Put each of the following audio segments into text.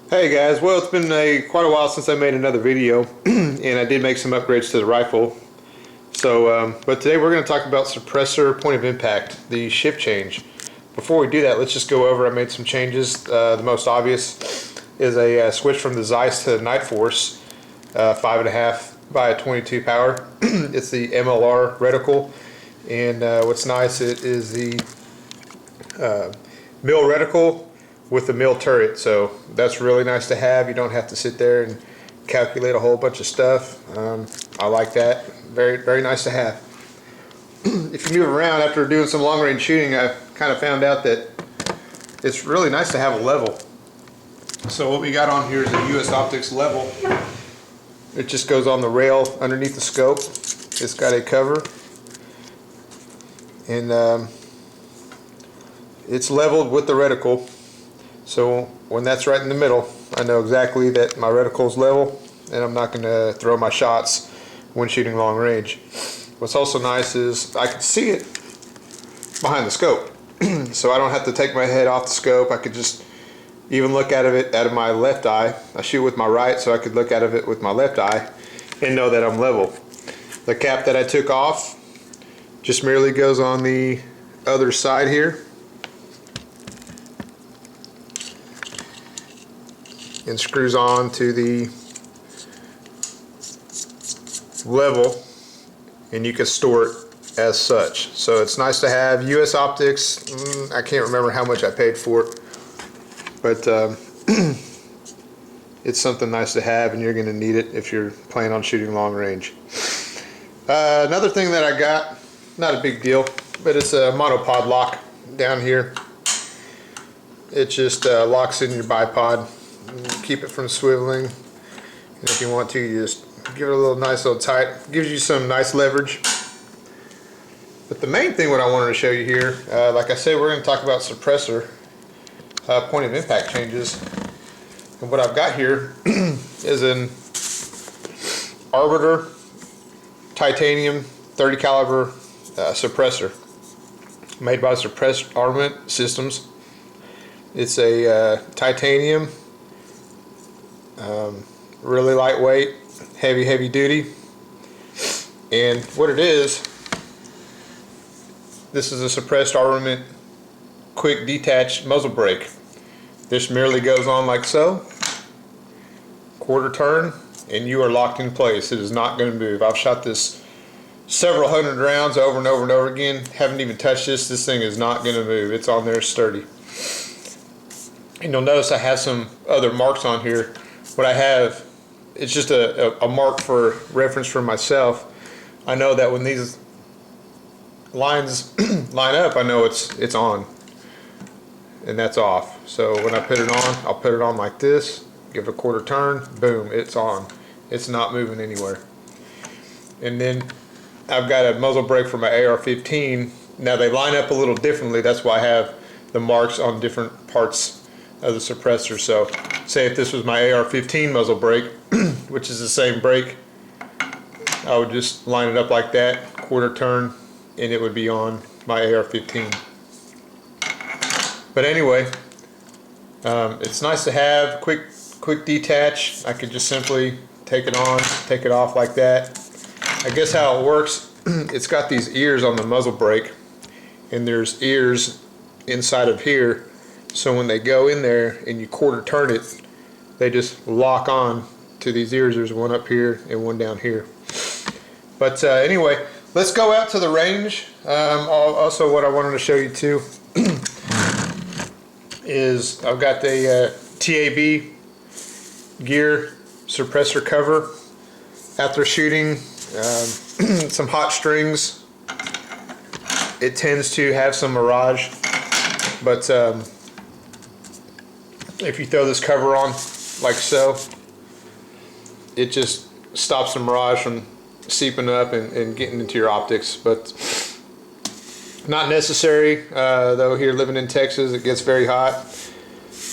Hey guys, well it's been quite a while since I made another video and I did make some upgrades to the rifle. But today we're going to talk about suppressor point of impact, the shift change. Before we do that, let's just go over, I made some changes. The most obvious is a switch from the Zeiss to Night Force 5.5 by a 22 power. It's the MLR reticle, and what's nice, it is the mill reticle with the mill turret, so that's really nice to have. You don't have to sit there and calculate a whole bunch of stuff. I like that. Very nice to have. If you move around after doing some long range shooting, I kind of found out that it's really nice to have a level. So what we got on here is a US Optics level. It just goes on the rail underneath the scope. It's got a cover, and it's leveled with the reticle. So when that's right in the middle, I know exactly that my reticle's level and I'm not going to throw my shots when shooting long range. What's also nice is I can see it behind the scope. So I don't have to take my head off the scope. I could just even look out of my left eye. I shoot with my right, so I could look out of it with my left eye and know that I'm level. The cap that I took off just merely goes on the other side here and screws on to the level, and you can store it as such. So it's nice to have. US Optics, I can't remember how much I paid for it, but it's something nice to have, and you're going to need it if you're planning on shooting long range. Another thing that I got, not a big deal, but it's a monopod lock down here. It just locks in your bipod. Keep it from swiveling, and if you want to, you just give it a nice little tight. Gives you some nice leverage. But the main thing what I wanted to show you here, like I said, we're going to talk about suppressor point of impact changes. And what I've got here is an Arbiter titanium 30 caliber suppressor made by Suppressed Armament Systems. It's a titanium, really lightweight, heavy duty. And what it is, this is a Suppressed Armament quick detach muzzle brake. This merely goes on like so, quarter turn, and you are locked in place. It is not going to move. I've shot this several hundred rounds over and over and over again, haven't even touched this. This thing is not going to move. It's on there sturdy. And you'll notice I have some other marks on here. What I have, it's just a mark for reference for myself. I know that when these lines line up, I know it's on and that's off. So when I put it on, I'll put it on like this, give it a quarter turn, boom, it's on. It's not moving anywhere. And then I've got a muzzle brake for my AR-15. Now they line up a little differently. That's why I have the marks on different parts of the suppressor. So say if this was my AR-15 muzzle brake, which is the same brake, I would just line it up like that, quarter turn, and it would be on my AR-15. But anyway, it's nice to have quick detach. I could just simply take it on, take it off like that. I guess how it works, it's got these ears on the muzzle brake, and there's ears inside of here. So when they go in there and you quarter turn it, they just lock on to these ears. There's one up here and one down here. But anyway, let's go out to the range. Also, what I wanted to show you too is I've got the TAB gear suppressor cover. After shooting some hot strings, it tends to have some mirage, but if you throw this cover on like so, it just stops the mirage from seeping up and getting into your optics. But not necessary, though. Here living in Texas, it gets very hot,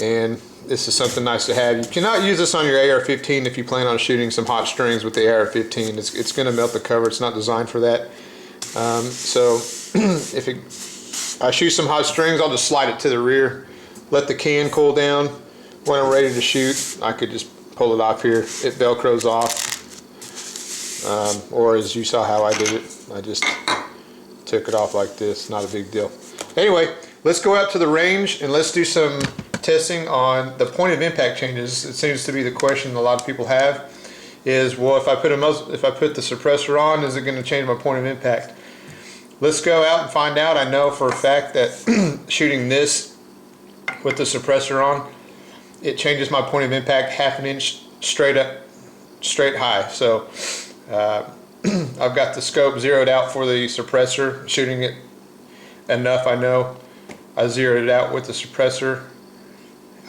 and this is something nice to have. You cannot use this on your AR-15 if you plan on shooting some hot strings with the AR-15. It's going to melt the cover. It's not designed for that. So if I shoot some hot strings, I'll just slide it to the rear, let the can cool down, when I'm ready to shoot, I could just pull it off here. It Velcros off. Or as you saw how I did it, I just took it off like this. Not a big deal. Anyway, let's go out to the range and let's do some testing on the point of impact changes. It seems to be the question a lot of people have is, well, if I put the suppressor on, is it going to change my point of impact? Let's go out and find out. I know for a fact that shooting this with the suppressor on, it changes my point of impact half an inch straight high. So I've got the scope zeroed out for the suppressor, shooting it enough. I know I zeroed it out with the suppressor.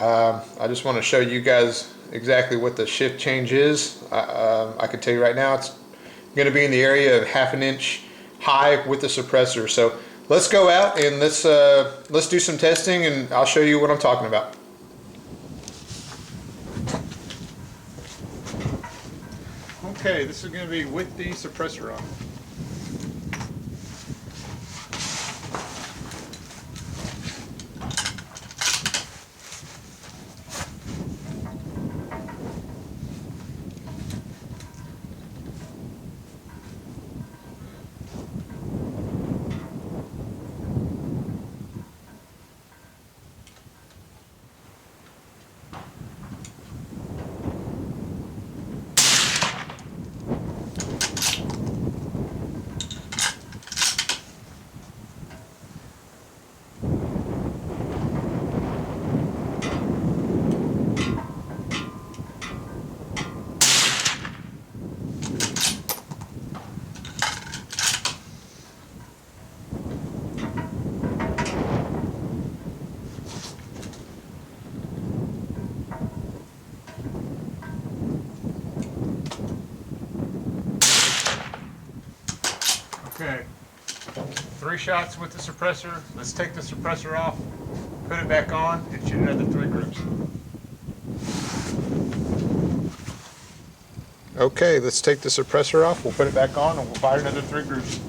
I just want to show you guys exactly what the shift change is. I can tell you right now it's going to be in the area of half an inch high with the suppressor. So let's go out and let's do some testing, and I'll show you what I'm talking about. Okay, this is going to be with the suppressor on. Okay, 3 shots with the suppressor. Let's take the suppressor off, put it back on, and shoot another 3 groups. Okay, let's take the suppressor off, we'll put it back on, and we'll fire another 3 groups.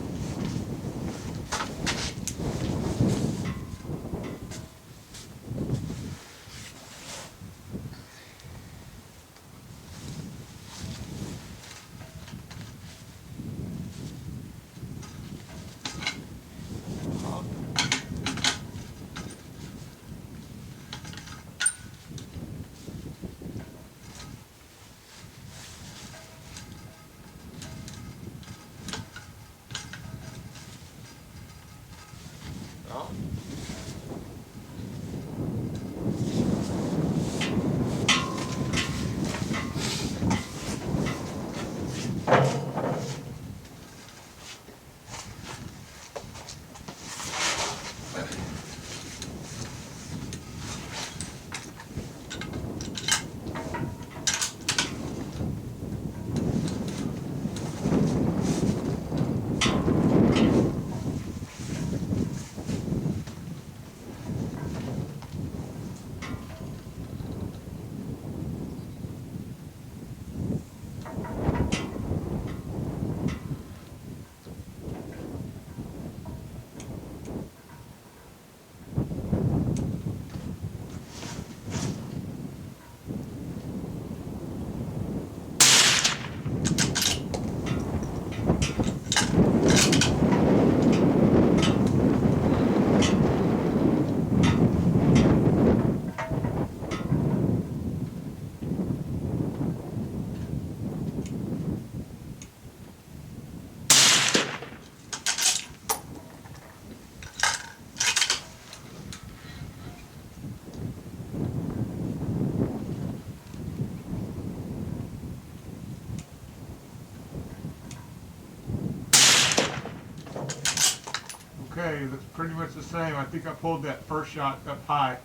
Okay, looks pretty much the same. I think I pulled that first shot up high,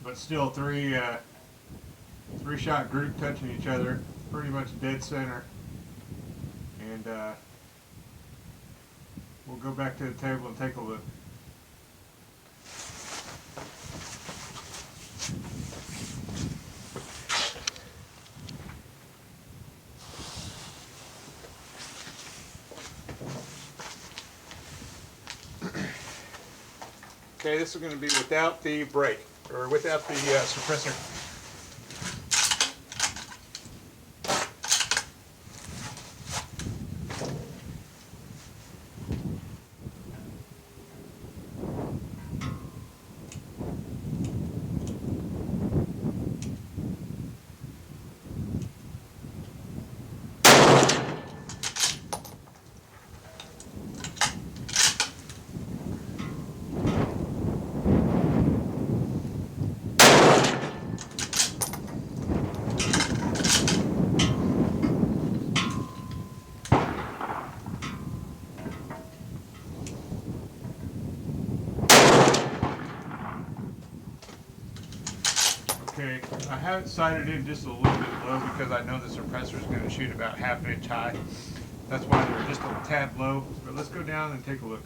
but still 3 shot group touching each other, pretty much dead center. And we'll go back to the table and take a look. Okay, this is going to be without the brake, or without the suppressor. quick. I have it sighted in just a little bit low because I know the suppressor is going to shoot about ½ inch high. That's why they're just a tad low. But let's go down and take a look.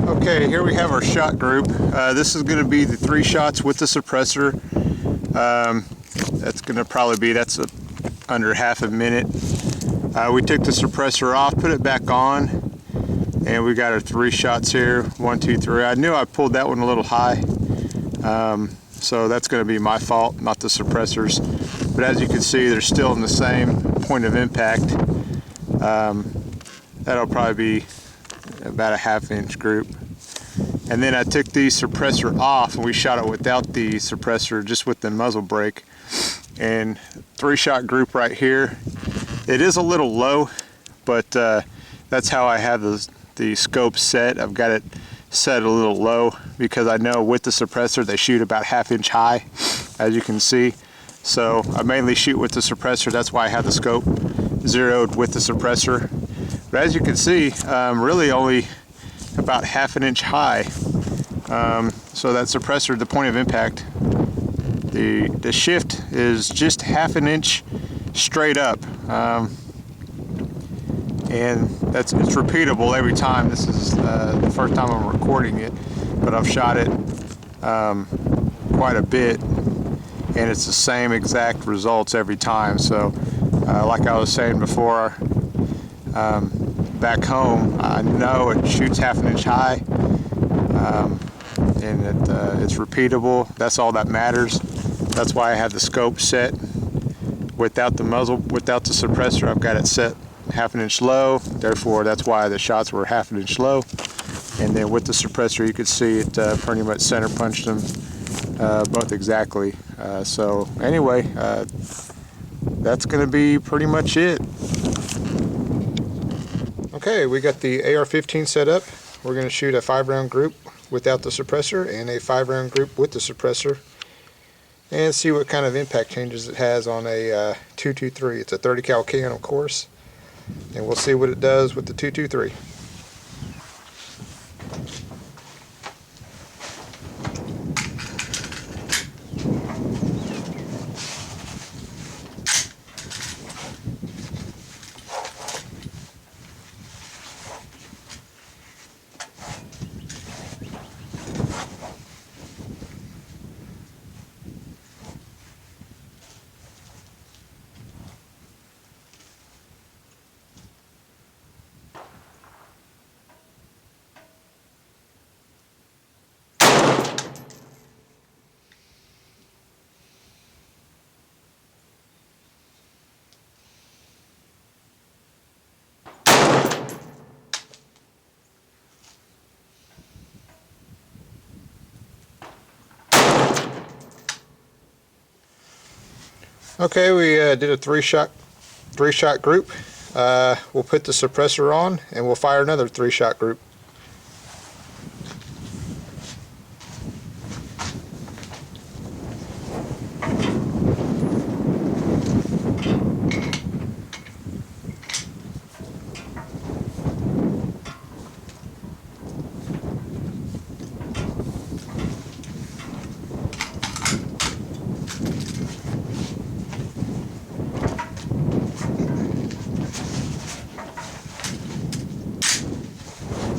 Okay, here we have our shot group. This is going to be the 3 shots with the suppressor. That's going to probably be, under ½ a minute. We took the suppressor off, put it back on, and we got our 3 shots here. 1, 2, 3. I knew I pulled that one a little high, so that's going to be my fault, not the suppressor's. But as you can see, they're still in the same point of impact. That'll probably be about a ½ inch group. And then I took the suppressor off and we shot it without the suppressor, just with the muzzle brake. And 3-shot group right here. It is a little low, but that's how I have the scope set. I've got it set a little low because I know with the suppressor they shoot about ½ inch high, as you can see. So I mainly shoot with the suppressor. That's why I have the scope zeroed with the suppressor. But as you can see, really only about ½ inch high. So that suppressor, the point of impact, the shift is just ½ inch straight up. And it's repeatable every time. This is the first time I'm recording it, but I've shot it quite a bit, and it's the same exact results every time. So like I was saying before, back home I know it shoots ½ an inch high, and it's repeatable. That's all that matters. That's why I have the scope set without the muzzle, without the suppressor. I've got it set ½ an inch low, therefore that's why the shots were ½ an inch low. And then with the suppressor, you could see it pretty much center punched them both exactly. So anyway, that's going to be pretty much it. Okay, we got the AR-15 set up. We're going to shoot a 5-round group without the suppressor and a 5-round group with the suppressor, and see what kind of impact changes it has on a 223. It's a 30 cal can, of course, and we'll see what it does with the 223. Okay, we did a 3-shot group. We'll put the suppressor on and we'll fire another 3-shot group.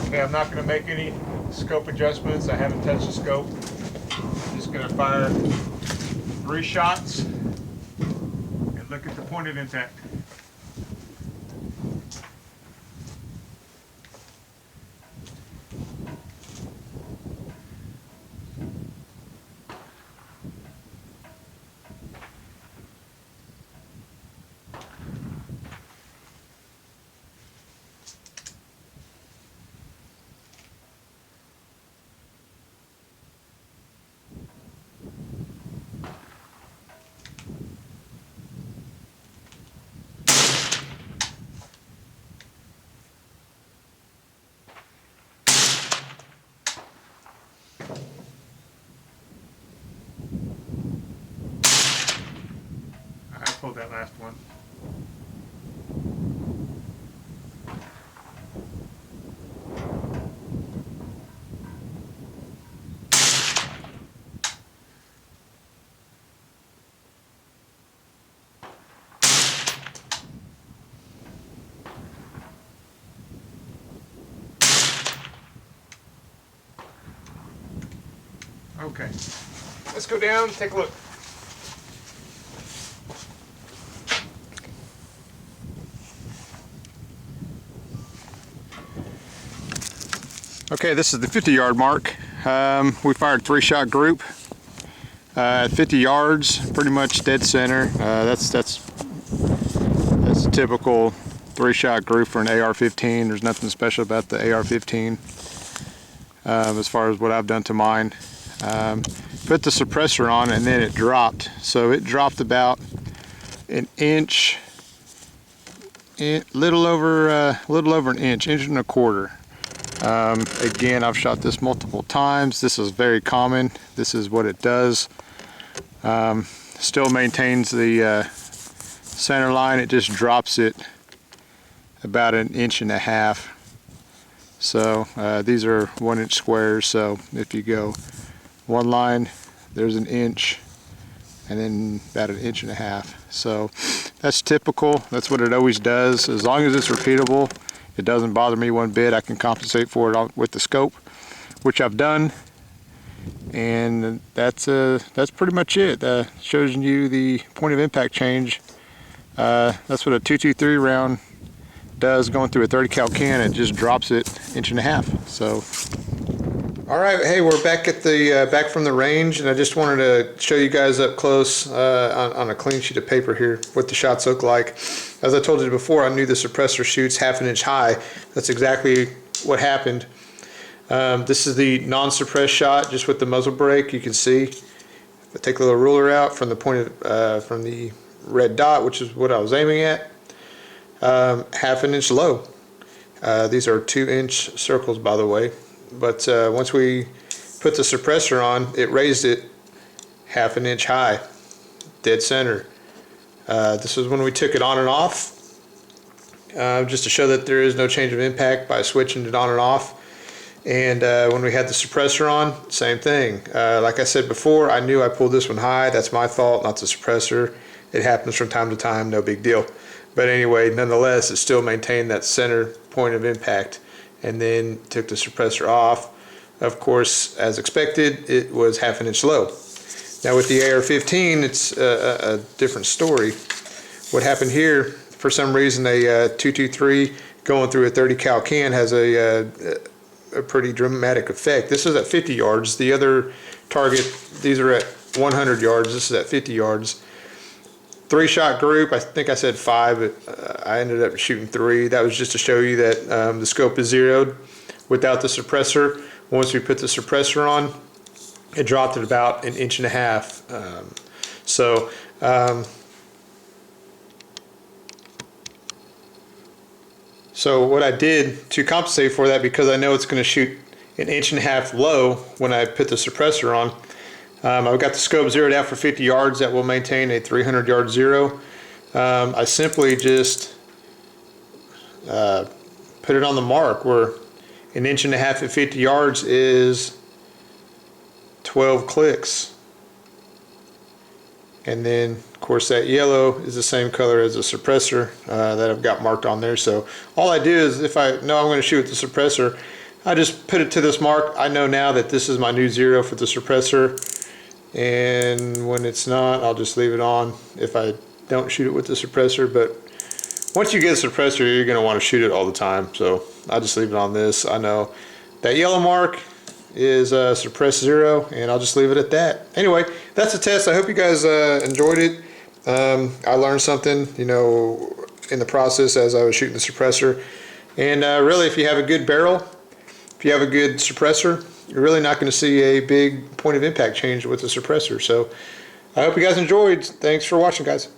Okay, I'm not going to make any scope adjustments. I haven't touched the scope. I'm just going to fire 3 shots and look at the point of impact. Pulled that last one. Okay, let's go down and take a look. Okay, this is the 50-yard mark. We fired 3-shot group at 50 yards, pretty much dead center. That's a typical 3-shot group for an AR-15. There's nothing special about the AR-15 as far as what I've done to mine. Put the suppressor on and then it dropped. So it dropped about an inch, little over an inch and a quarter. Again, I've shot this multiple times. This is very common. This is what it does. Still maintains the center line. It just drops it about an inch and a half. So these are 1-inch squares. So if you go one line, there's an inch, and then about an inch and a half. So that's typical. That's what it always does. As long as it's repeatable, it doesn't bother me one bit. I can compensate for it with the scope, which I've done. And that's pretty much it. That shows you the point of impact change. That's what a 223 round does going through a 30 cal can. It just drops it inch and a half. So, all right, hey, we're back at the back from the range, and I just wanted to show you guys up close on a clean sheet of paper here what the shots look like. As I told you before, I knew the suppressor shoots half an inch high. That's exactly what happened. This is the non-suppressed shot, just with the muzzle brake. You can see, if I take a little ruler out from the point of, from the red dot, which is what I was aiming at, half an inch low. These are 2-inch circles, by the way. But once we put the suppressor on, it raised it half an inch high, dead center. This is when we took it on and off, just to show that there is no change of impact by switching it on and off. And when we had the suppressor on, same thing. Like I said before, I knew I pulled this one high. That's my fault, not the suppressor. It happens from time to time, no big deal. But anyway, nonetheless, it still maintained that center point of impact. And then took the suppressor off. Of course, as expected, it was half an inch low. Now with the AR-15, it's a different story. What happened here, for some reason, a 223 going through a 30 cal can has a pretty dramatic effect. This is at 50 yards. The other target, these are at 100 yards. This is at 50 yards. 3-shot group, I think I said 5, but I ended up shooting 3. That was just to show you that the scope is zeroed without the suppressor. Once we put the suppressor on, it dropped at about an inch and a half. So what I did to compensate for that, because I know it's going to shoot an inch and a half low when I put the suppressor on, I've got the scope zeroed out for 50 yards. That will maintain a 300-yard zero. I simply just put it on the mark where an inch and a half at 50 yards is 12 clicks. And then, of course, that yellow is the same color as the suppressor that I've got marked on there. So all I do is, if I know I'm going to shoot with the suppressor, I just put it to this mark. I know now that this is my new zero for the suppressor. And when it's not, I'll just leave it on if I don't shoot it with the suppressor. But once you get a suppressor, you're going to want to shoot it all the time. So I'll just leave it on this. I know that yellow mark is suppressed 0, and I'll just leave it at that. Anyway, that's a test. I hope you guys enjoyed it. I learned something, you know, in the process as I was shooting the suppressor. And really, if you have a good barrel, if you have a good suppressor, you're really not going to see a big point of impact change with the suppressor. So I hope you guys enjoyed. Thanks for watching, guys.